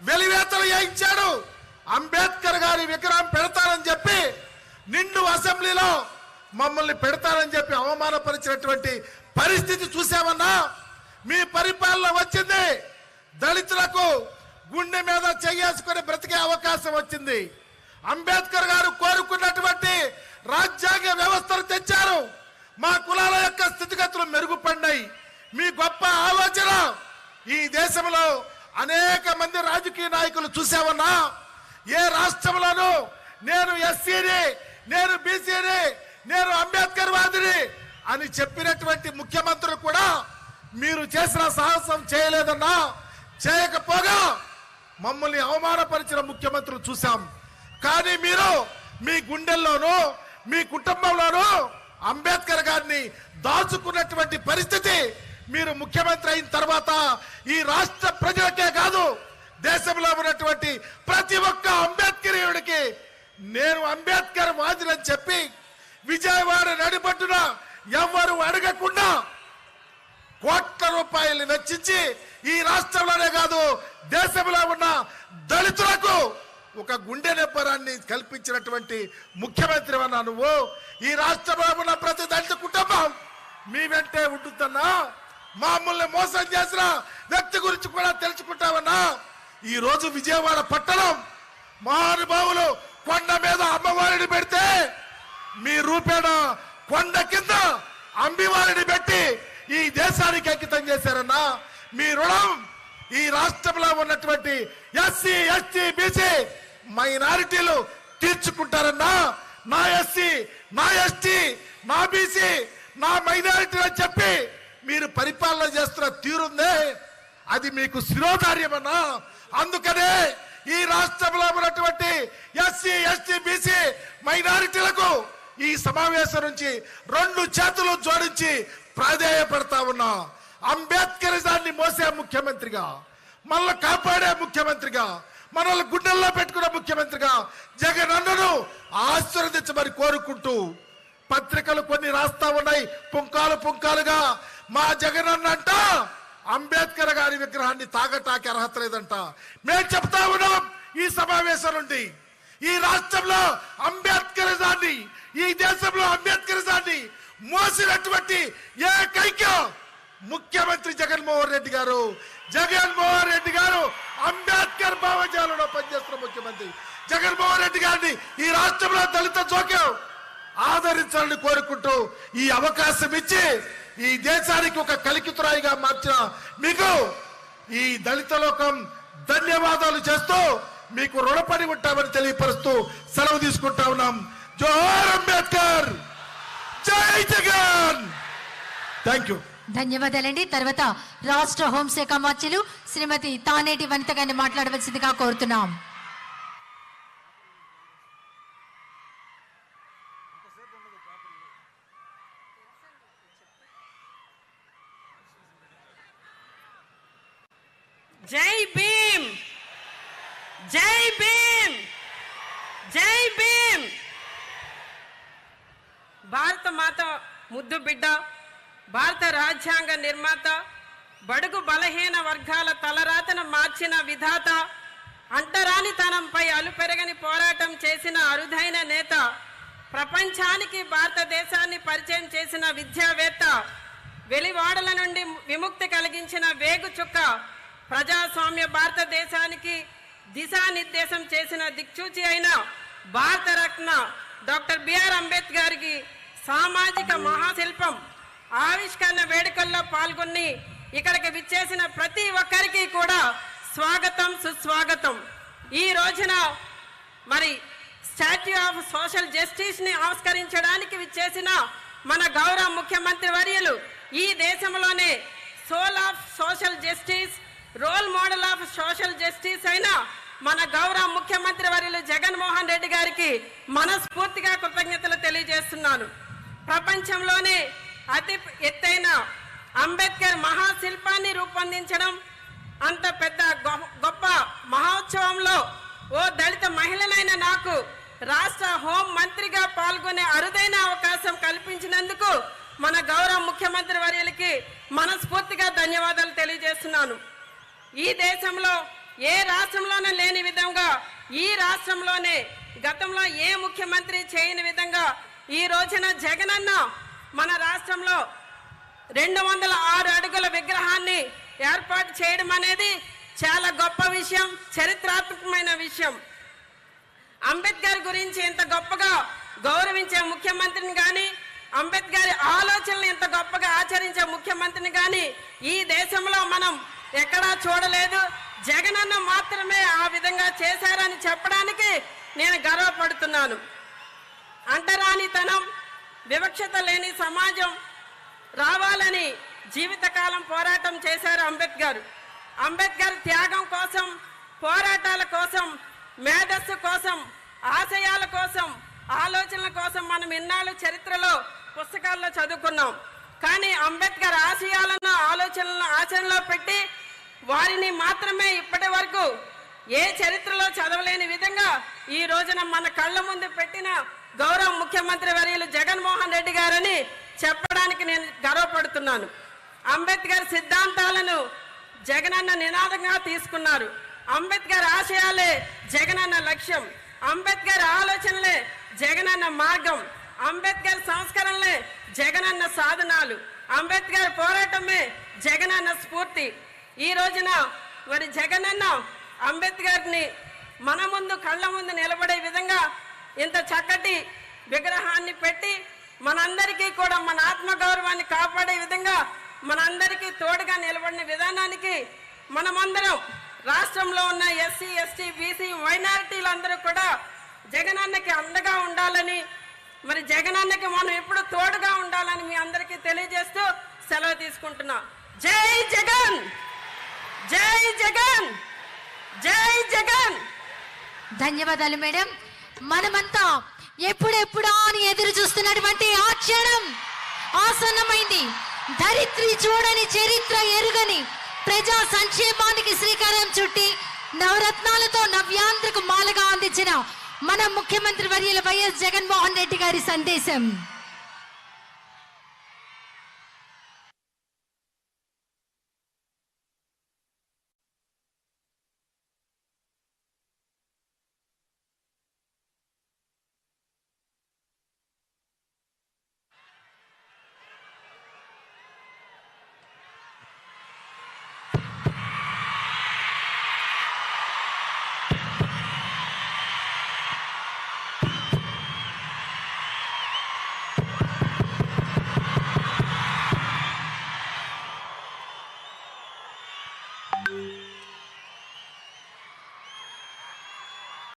వెలివేతలు వేయించాడు. అంబేద్కర్ గారి విగ్రహం పెడతానని చెప్పి నిండు అసెంబ్లీలో మమ్మల్ని పెడతానని చెప్పి అవమానపరిచినటువంటి పరిస్థితి చూసామన్నా. మీ పరిపాలన వచ్చింది, దళితులకు గుండె మీద చేసుకుని బ్రతికే అవకాశం వచ్చింది. అంబేద్కర్ గారు కోరుకున్నటువంటి రాజ్యాంగ వ్యవస్థను తెచ్చారు. మా కులాల యొక్క స్థితిగతులు మెరుగుపడినాయి. మీ గొప్ప ఆలోచన ఈ దేశంలో అనేక మంది రాజకీయ నాయకులు చూసామన్నా. ఏ రాష్ట్రంలోనూ నేను ఎస్సీని, నేను బీసీని, నేను అంబేద్కర్ వాదిని అని చెప్పినటువంటి ముఖ్యమంత్రులు కూడా మీరు చేసిన సాహసం చేయలేదన్నా. చేయకపోగా మమ్మల్ని అవమానపరిచిన ముఖ్యమంత్రులు చూసాం. కానీ మీరు మీ గుండెల్లోనూ మీ కుటుంబంలోనూ అంబేద్కర్ గారిని దాచుకున్నటువంటి పరిస్థితి మీరు ముఖ్యమంత్రి అయిన తర్వాత ఈ రాష్ట్ర ప్రజలకే కాదు, దేశంలో ఉన్నటువంటి ప్రతి ఒక్క అంబేద్కరీయుడికి నేను అంబేద్కర్ వాదినని చెప్పి విజయవాడ నడిపట్టున ఎవరు అడగకుండా కోట్ల రూపాయలు వెచ్చించి ఈ రాష్ట్రంలోనే కాదు దేశంలో ఉన్న దళితులకు ఒక గుండె నెప్పరాన్ని కల్పించినటువంటి ముఖ్యమంత్రి అన్నా నువ్వు. ఈ రాష్ట్రంలో ఉన్న ప్రతి దళిత కుటుంబం మీ వెంటే ఉంటుందన్నా. మామూలు మోసం చేసిన వ్యక్తి గురించి కూడా తెలుసుకుంటామన్నా. ఈ రోజు విజయవాడ పట్టణం మహానుభావులు కొండ మీద అమ్మవారిని పెడితే మీ రూపేణ కొండ కింద అంబివారిని పెట్టి ఈ దేశానికి అంకితం చేశారన్నా. మీ రుణం ఈ రాష్ట్రంలో ఉన్నటువంటి ఎస్సీ, ఎస్టీ, బీసీ మైనారిటీలు తీర్చుకుంటారన్నా. నా ఎస్సీ, నా ఎస్టీ, నా బీసీ, నా మైనారిటీ అని చెప్పి మీరు పరిపాలన చేస్తున్న తీరుందే అది మీకు శిరోధార్యమన్నా. అందుకనే ఈ రాష్ట్రంలో ఉన్నటువంటి ఎస్సీ, ఎస్టీ, బీసీ మైనారిటీలకు ఈ సమావేశం నుంచి 2 చేతులు జోడించి ప్రాధేయపడతా ఉన్నా. అంబేద్కరిజాన్ని మోసే ముఖ్యమంత్రిగా, మనల్ని కాపాడే ముఖ్యమంత్రిగా, మనల్ని గుండెల్లో పెట్టుకున్న ముఖ్యమంత్రిగా జగన్ అన్నను ఆశీర్వదించమని కోరుకుంటూ పత్రికలు కొన్ని రాస్తా ఉన్నాయి పుంకాలు పుంకాలుగా. మా జగన్ అన్నంట అంబేద్కర్ గారి విగ్రహాన్ని తాగటానికి అర్హత లేదంట. మేము చెప్తా ఉన్నాం ఈ సమావేశం నుండి, ఈ రాష్ట్రంలో అంబేద్కరిజాన్ని, ఈ దేశంలో అంబేద్కరిజాన్ని మోసినటువంటి ఏకైక ముఖ్యమంత్రి జగన్మోహన్ రెడ్డి గారు. జగన్మోహన్ రెడ్డి గారు అంబేద్కర్ భావజాలంలో పనిచేస్తున్న ముఖ్యమంత్రి జగన్మోహన్ రెడ్డి గారిని ఈ రాష్ట్రంలో దళిత జోక్యం ఆదరించాలని కోరుకుంటూ ఈ అవకాశం ఇచ్చి ఈ దేశానికి ఒక కలికితురాయిగా మార్చిన మీకు ఈ దళిత లోకం ధన్యవాదాలు చేస్తూ మీకు రుణపడి ఉంటామని తెలియపరుస్తూ సెలవు తీసుకుంటా ఉన్నాం. జోహార్ అంబేద్కర్, జై జగన్. Thank you. ధన్యవాదాలండి. తర్వాత రాష్ట్ర హోంశాఖ మంత్రులు శ్రీమతి తానేటి వనిత గారిని మాట్లాడవలసిందిగా కోరుతున్నాం. జై భీమ్, జై భీమ్, జై భీమ్. భారత మాత ముద్దు బిడ్డ, భారత రాజ్యాంగ నిర్మాత, బడుగు బలహీన వర్గాల తలరాతను మార్చిన విధాత, అంటరానితనంపై అలుపెరగని పోరాటం చేసిన అరుదైన నేత, ప్రపంచానికి భారతదేశాన్ని పరిచయం చేసిన విద్యావేత్త, వెలివాడల నుండి విముక్తి కలిగించిన వేగు చుక్క, ప్రజాస్వామ్య భారతదేశానికి దిశానిర్దేశం చేసిన దిక్సూచి అయిన భారతరత్న డాక్టర్ బిఆర్ అంబేద్కర్ గారికి సామాజిక మహాశిల్పం ఆవిష్కరణ వేడుకల్లో పాల్గొని ఇక్కడికి విచ్చేసిన ప్రతి ఒక్కరికి కూడా స్వాగతం, సుస్వాగతం. ఈ రోజున మరి స్టాట్యూ ఆఫ్ సోషల్ జస్టిస్ ని ఆవిష్కరించడానికి విచ్చేసిన మన గౌరవ ముఖ్యమంత్రి వర్యులు, ఈ దేశంలోనే soul of social justice, role model of social justice అయిన మన గౌరవ ముఖ్యమంత్రి వర్యులు జగన్మోహన్ రెడ్డి గారికి మనస్ఫూర్తిగా కృతజ్ఞతలు తెలియజేస్తున్నాను. ప్రపంచంలోనే అతి ఎత్తైన అంబేద్కర్ మహాశిల్పాన్ని రూపొందించడం, అంత పెద్ద గొప్ప మహోత్సవంలో ఓ దళిత మహిళనైన నాకు రాష్ట్ర హోం మంత్రిగా పాల్గొనే అరుదైన అవకాశం కల్పించినందుకు మన గౌరవ ముఖ్యమంత్రి వర్యులకి మనస్ఫూర్తిగా ధన్యవాదాలు తెలియజేస్తున్నాను. ఈ దేశంలో ఏ రాష్ట్రంలోనూ లేని విధంగా ఈ రాష్ట్రంలోనే గతంలో ఏ ముఖ్యమంత్రి చేయని విధంగా ఈ రోజున జగనన్న మన రాష్ట్రంలో 206 అడుగుల విగ్రహాన్ని ఏర్పాటు చేయడం అనేది చాలా గొప్ప విషయం, చరిత్రాత్మకమైన విషయం. అంబేద్కర్ గురించి ఇంత గొప్పగా గౌరవించే ముఖ్యమంత్రిని కానీ, అంబేద్కర్ ఆలోచనలు ఇంత గొప్పగా ఆచరించే ముఖ్యమంత్రిని కానీ ఈ దేశంలో మనం ఎక్కడా చూడలేదు. జగనన్న మాత్రమే ఆ విధంగా చేశారని చెప్పడానికి నేను గర్వపడుతున్నాను. అంటరానితనం, వివక్షత లేని సమాజం రావాలని జీవితకాలం పోరాటం చేశారు అంబేద్కర్. అంబేద్కర్ త్యాగం కోసం, పోరాటాల కోసం, మేధస్సు కోసం, ఆశయాల కోసం, ఆలోచనల కోసం మనం ఇన్నాళ్ళు చరిత్రలో పుస్తకాల్లో చదువుకున్నాం. కానీ అంబేద్కర్ ఆశయాలను, ఆలోచనలను ఆచరణలో పెట్టి వారిని మాత్రమే ఇప్పటి వరకు ఏ చరిత్రలో చదవలేని విధంగా ఈ రోజున మన కళ్ళ ముందు పెట్టిన గౌరవ ముఖ్యమంత్రి వర్యులు జగన్మోహన్ రెడ్డి గారని చెప్పడానికి నేను గర్వపడుతున్నాను. అంబేద్కర్ సిద్ధాంతాలను జగనన్న నినాదంగా తీసుకున్నారు. అంబేద్కర్ ఆశయాలే జగనన్న లక్ష్యం, అంబేద్కర్ ఆలోచనలే జగనన్న మార్గం, అంబేద్కర్ సంస్కరణలే జగనన్న సాధనాలు, అంబేద్కర్ పోరాటమే జగనన్న స్ఫూర్తి. ఈ రోజున మరి జగనన్న అంబేద్కర్ని మన ముందు కళ్ళ ముందు నిలబడే విధంగా ఇంత చక్కటి విగ్రహాన్ని పెట్టి మనందరికీ కూడా మన ఆత్మగౌరవాన్ని కాపాడే విధంగా మనందరికీ తోడుగా నిలబడిన విధానానికి మనమందరం రాష్ట్రంలో ఉన్న ఎస్సీ, ఎస్టీ, బీసీ, మైనారిటీలందరూ కూడా జగనన్నకి అండగా ఉండాలని, మరి జగనన్నకి మనం ఎప్పుడు తోడుగా ఉండాలని మీ అందరికీ తెలియజేస్తూ సెలవు తీసుకుంటున్నా. జై జగన్, జై జగన్, జై జగన్. ధన్యవాదాలు మేడం. మనమంతా ఎప్పుడెప్పుడా అని ఎదురు చూస్తున్నటువంటి ఆ క్షణం ఆసన్నమైంది. ధరిత్రి చూడని, చరిత్ర ఎరుగని ప్రజా సంక్షేమానికి శ్రీకారం చుట్టి నవరత్నాలతో నవ్యాంధ్రకు మాలగా అందించిన మన ముఖ్యమంత్రి వర్యుల వైఎస్ జగన్మోహన్ రెడ్డి గారి సందేశం.